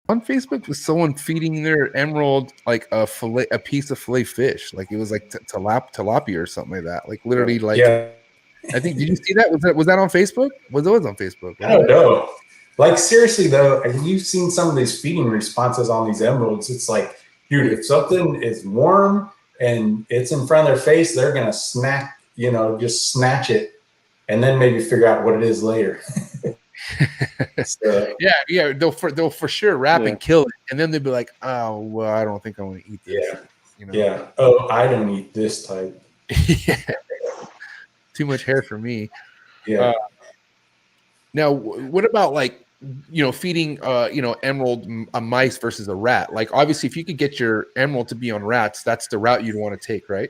on Facebook was someone feeding their emerald like a piece of fillet fish, like it was like tilapia or something like that. Like literally, like Yeah. I think. Did you see that? Was that on Facebook? Was always on Facebook, I wasn't don't it? know. Like seriously though, you've seen some of these feeding responses on these emeralds. It's like, dude, if something is warm and it's in front of their face, they're gonna snack, just snatch it, and then maybe figure out what it is later. So, yeah. They'll for sure wrap and kill it, and then they'll be like, "Oh, well, I don't think I want to eat this." yeah, yeah. Oh, I don't eat this type. Yeah. Too much hair for me. Yeah. Now, what about like feeding emerald a mice versus a rat? Like obviously, if you could get your emerald to be on rats, that's the route you'd want to take, right?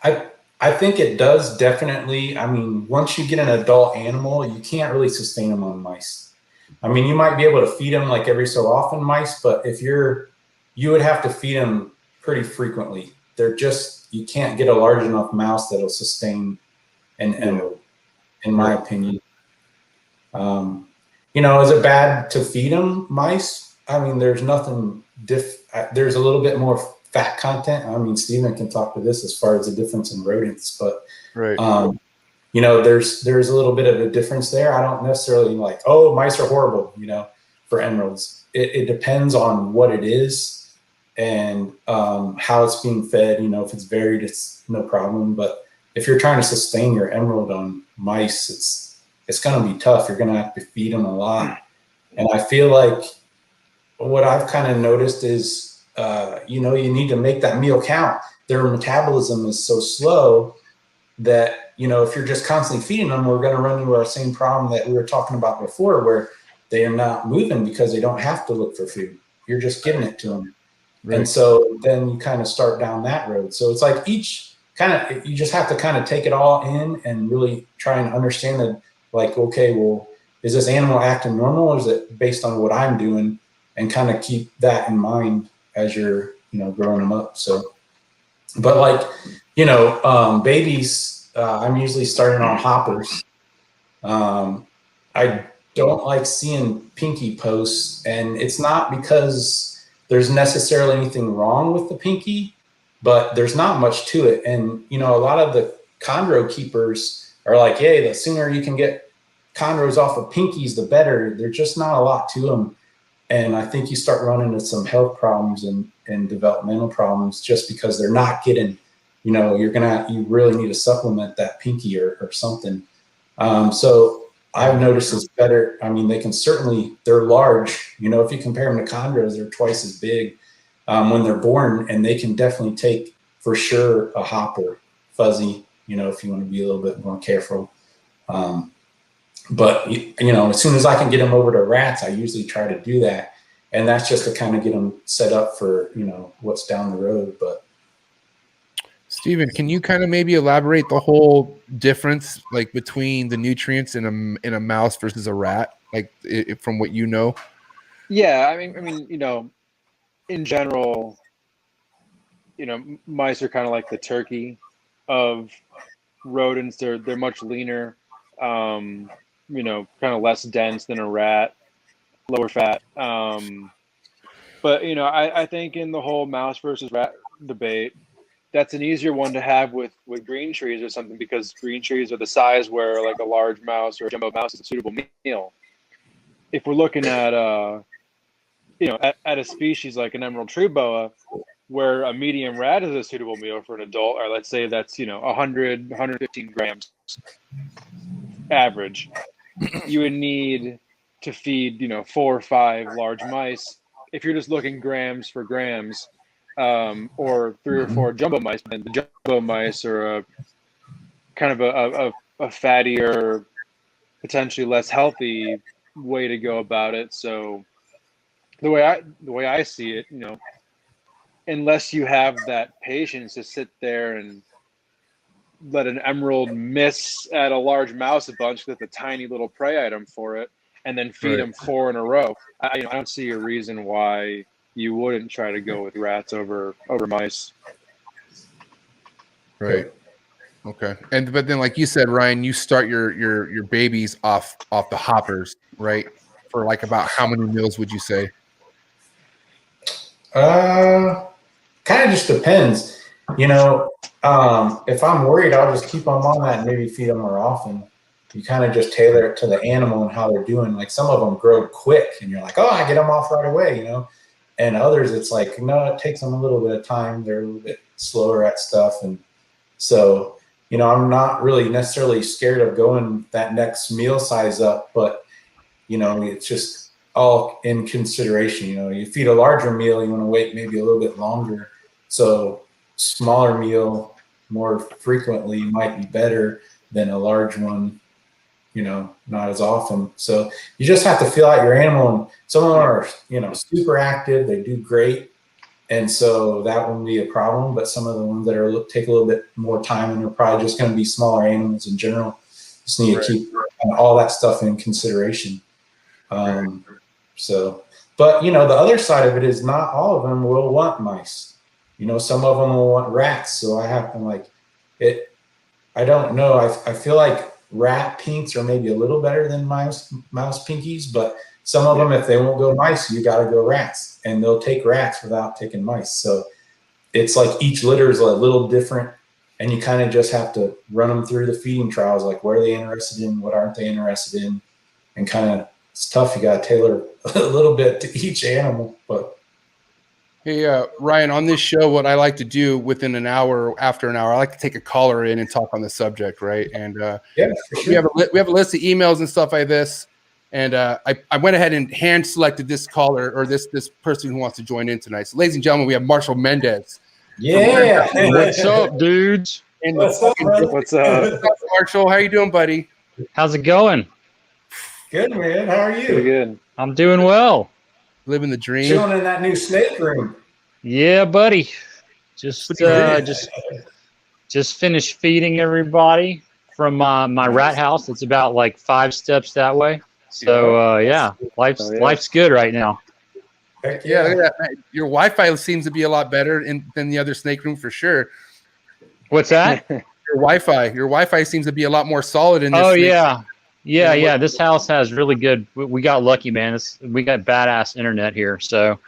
I think it does definitely. I mean, once you get an adult animal, you can't really sustain them on mice. I mean, you might be able to feed them like every so often mice, but you would have to feed them pretty frequently. You can't get a large enough mouse that'll sustain an emerald, in my opinion. Is it bad to feed them mice? I mean, there's nothing there's a little bit more fat content. I mean, Stephen can talk to this as far as the difference in rodents, but right. There's a little bit of a difference there. I don't necessarily like, oh, mice are horrible, for emeralds. It depends on what it is and how it's being fed. If it's varied, it's no problem. But if you're trying to sustain your emerald on mice, it's going to be tough. You're going to have to feed them a lot. And I feel like what I've kind of noticed is, you need to make that meal count. Their metabolism is so slow that, if you're just constantly feeding them, we're going to run into our same problem that we were talking about before, where they are not moving because they don't have to look for food. You're just giving it to them. Right. And so then you kind of start down that road. So it's like you just have to kind of take it all in and really try and understand that, like, okay, well, is this animal acting normal, or is it based on what I'm doing? And kind of keep that in mind as you're, growing them up. So, but like, babies, I'm usually starting on hoppers. I don't like seeing pinky posts, and it's not because there's necessarily anything wrong with the pinky, but there's not much to it. And, a lot of the chondro keepers are like, hey, the sooner you can get chondros off of pinkies, the better. There's just not a lot to them. And I think you start running into some health problems and developmental problems just because they're not getting, you really need to supplement that pinky or something. So I've noticed it's better. I mean, they're large, if you compare them to chondros, they're twice as big when they're born, and they can definitely take, for sure, a hopper, fuzzy, if you want to be a little bit more careful. But, as soon as I can get them over to rats, I usually try to do that. And that's just to kind of get them set up for, what's down the road. But Stephen, can you kind of maybe elaborate the whole difference, like between the nutrients in a mouse versus a rat, like from what you know? Yeah, I mean, in general, mice are kind of like the turkey of rodents. They're much leaner, kind of less dense than a rat, lower fat. But I think in the whole mouse versus rat debate, that's an easier one to have with green trees or something, because green trees are the size where like a large mouse or a jumbo mouse is a suitable meal. If we're looking at at a species like an emerald tree boa, where a medium rat is a suitable meal for an adult, or let's say that's 100, 115 grams average, you would need to feed 4 or 5 large mice. If you're just looking grams for grams, or 3 or 4 jumbo mice, and the jumbo mice are a kind of a fattier, potentially less healthy way to go about it. So the way I see it, unless you have that patience to sit there and let an emerald miss at a large mouse a bunch with a tiny little prey item for it, and then feed them 4 in a row, I don't see a reason why you wouldn't try to go with rats over mice. Right. Okay. But then, like you said, Ryan, you start your babies off the hoppers, right? For like about how many meals would you say? Kind of just depends. You know, if I'm worried, I'll just keep them on that and maybe feed them more often. You kind of just tailor it to the animal and how they're doing. Like some of them grow quick and you're like, oh, I get them off right away, you know? And others, it's like, no, it takes them a little bit of time. They're a little bit slower at stuff. And so, you know, I'm not really necessarily scared of going that next meal size up, but, you know, it's just all in consideration. You know, you feed a larger meal, you want to wait maybe a little bit longer. So smaller meal more frequently might be better than a large one, you know, not as often. So you just have to feel out your animal. And some of them are, you know, super active. They do great. And so that wouldn't be a problem. But some of the ones that are take a little bit more time and they're probably just going to be smaller animals in general. Just need to keep all that stuff in consideration. So, but, you know, the other side of it is not all of them will want mice. You know, some of them will want rats. So I have to like it. I don't know. I feel like rat pinks are maybe a little better than mouse pinkies, but some of them, if they won't go mice, you got to go rats, and they'll take rats without taking mice. So it's like each litter is a little different, and you kind of just have to run them through the feeding trials, like what are they interested in, what aren't they interested in, and kind of it's tough. You got to tailor a little bit to each animal. But hey, Ryan, on this show, what I like to do within an hour, after an hour, I like to take a caller in and talk on the subject, right? And yeah, for sure. we have a list of emails and stuff like this. And I went ahead and hand selected this caller or this person who wants to join in tonight. So, ladies and gentlemen, we have Marshall Mendez. Yeah. What's up, dudes? What's up, What's up? Marshall? How you doing, buddy? How's it going? Good, man. How are Pretty you? good. I'm doing well. Living the dream. Chilling in that new snake room. Yeah, buddy. Just finished feeding everybody from my rat house. It's about like 5 steps that way. So yeah, life's good right now. Heck Yeah, look at that. Your Wi-Fi seems to be a lot better than the other snake room for sure. What's that? Your Wi-Fi seems to be a lot more solid in this. Oh snake. yeah. This house has really good. We got lucky, man. We got badass internet here. So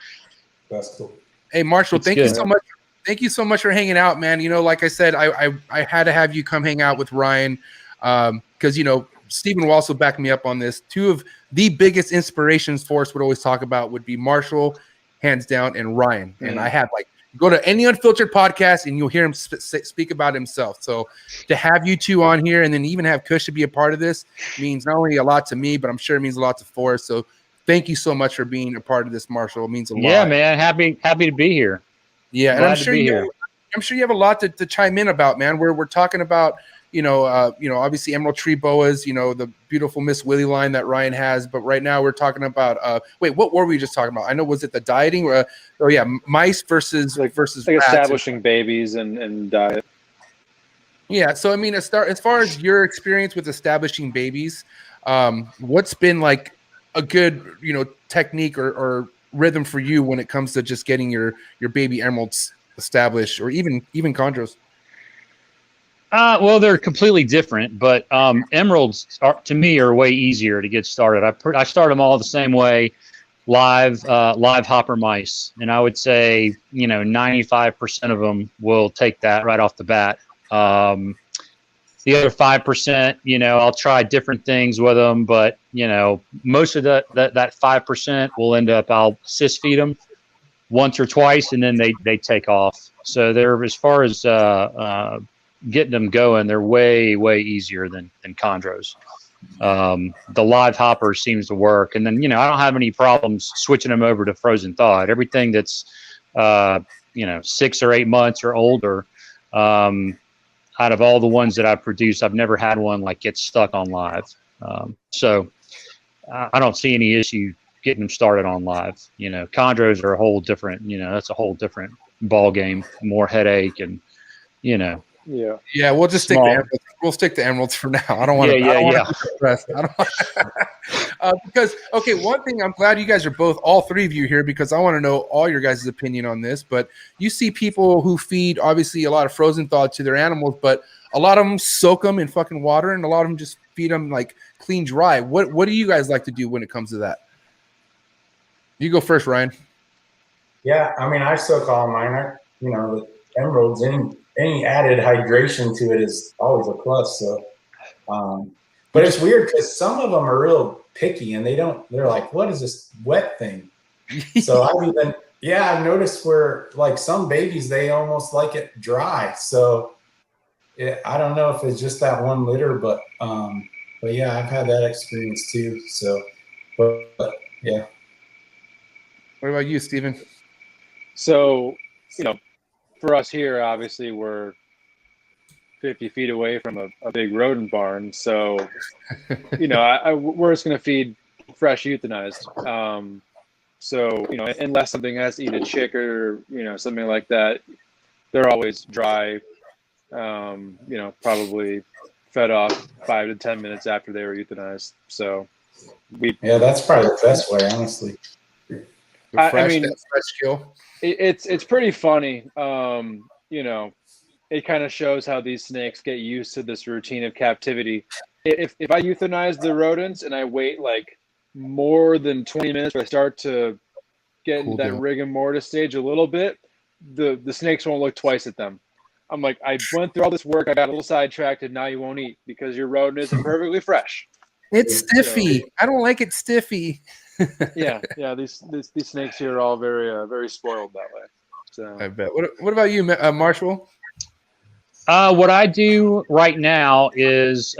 that's cool. Hey, Marshall, It's thank good. you so much. Thank you so much for hanging out, man. You know, like I said, I had to have you come hang out with Ryan because, you know, Stephen will also back me up on this. 2 of the biggest inspirations for us would always talk about would be Marshall, hands down, and Ryan. And I have like go to any unfiltered podcast and you'll hear him speak about himself. So to have you 2 on here and then even have Kush to be a part of this means not only a lot to me, but I'm sure it means a lot to Forrest. So thank you so much for being a part of this, Marshall. It means a lot. yeah, man. Happy to be here. Yeah, Glad and to be here. I'm sure you have a lot to chime in about, man. We're talking about, obviously emerald tree boas, the beautiful Miss Willie line that Ryan has. But right now we're talking about, what were we just talking about? I know, was it the dieting? Mice versus like rats. establishing babies and diet. Yeah, so I mean, as far as your experience with establishing babies, what's been like a good, technique or rhythm for you when it comes to just getting your baby emeralds established, or even chondros? Well, they're completely different, but emeralds to me are way easier to get started. I start them all the same way, live hopper mice, and I would say 95% of them will take that right off the bat. The other 5%, I'll try different things with them, but most of that 5% will end up, I'll cis feed them once or twice, and then they take off. So they're, as far as getting them going, they're way easier than chondros. The live hopper seems to work, and then I don't have any problems switching them over to frozen thawed. Everything that's 6 or 8 months or older, out of all the ones that I've produced, I've never had one like get stuck on live. So I don't see any issue getting them started on live. Chondros are a whole different, that's a whole different ball game, more headache, and Yeah. Yeah, we'll just stick to emeralds for now. I don't want to. Yeah. Stressed. Because one thing, I'm glad you guys are all 3 of you here, because I want to know all your guys' opinion on this. But you see people who feed obviously a lot of frozen thawed to their animals, but a lot of them soak them in fucking water, and a lot of them just feed them like clean dry. What do you guys like to do when it comes to that? You go first, Ryan. Yeah, I mean, I soak all mine. You know, the emeralds, any added hydration to it is always a plus. So, but it's weird because some of them are real picky and they're like, what is this wet thing? So I've noticed where like some babies, they almost like it dry. So I don't know if it's just that one litter, but yeah, I've had that experience too. So, but yeah. What about you, Steven? So, for us here, obviously we're 50 feet away from a big rodent barn. So, we're just going to feed fresh euthanized. So, unless something has to eat a chick or, something like that, they're always dry, probably fed off 5 to 10 minutes after they were euthanized. So that's probably the best way, honestly. Fresh kill. It's pretty funny. It kind of shows how these snakes get used to this routine of captivity. If I euthanize the rodents and I wait like more than 20 minutes, I start to get into that rigor mortis stage a little bit, the snakes won't look twice at them. I'm like, I went through all this work, I got a little sidetracked, and now you won't eat because your rodent isn't perfectly fresh. It's stiffy. So, I don't like it stiffy. yeah. These snakes here are all very spoiled that way. So I bet. What about you, Marshall? What I do right now is,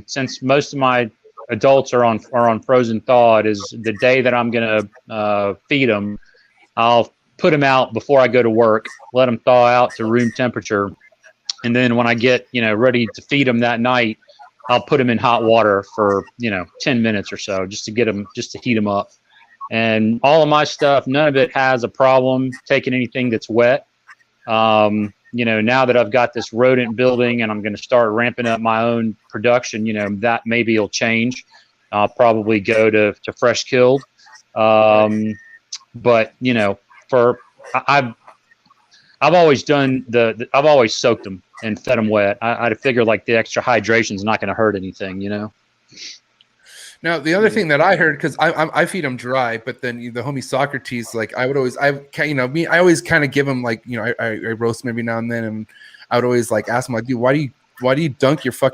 since most of my adults are on frozen thawed, is the day that I'm gonna feed them, I'll put them out before I go to work, let them thaw out to room temperature, and then when I get ready to feed them that night, I'll put them in hot water for 10 minutes or so just to heat them up. And all of my stuff, none of it has a problem taking anything that's wet. Now that I've got this rodent building and I'm going to start ramping up my own production, that maybe will change. I'll probably go to fresh killed. But I've always done I've always soaked them and fed them wet. I figure like the extra hydration is not going to hurt anything, Now the other thing that I heard, because I feed them dry, but then the homie Socrates, like I always kind of give them like I roast them every now and then, and I would always like ask him like, dude, why do you dunk your fucking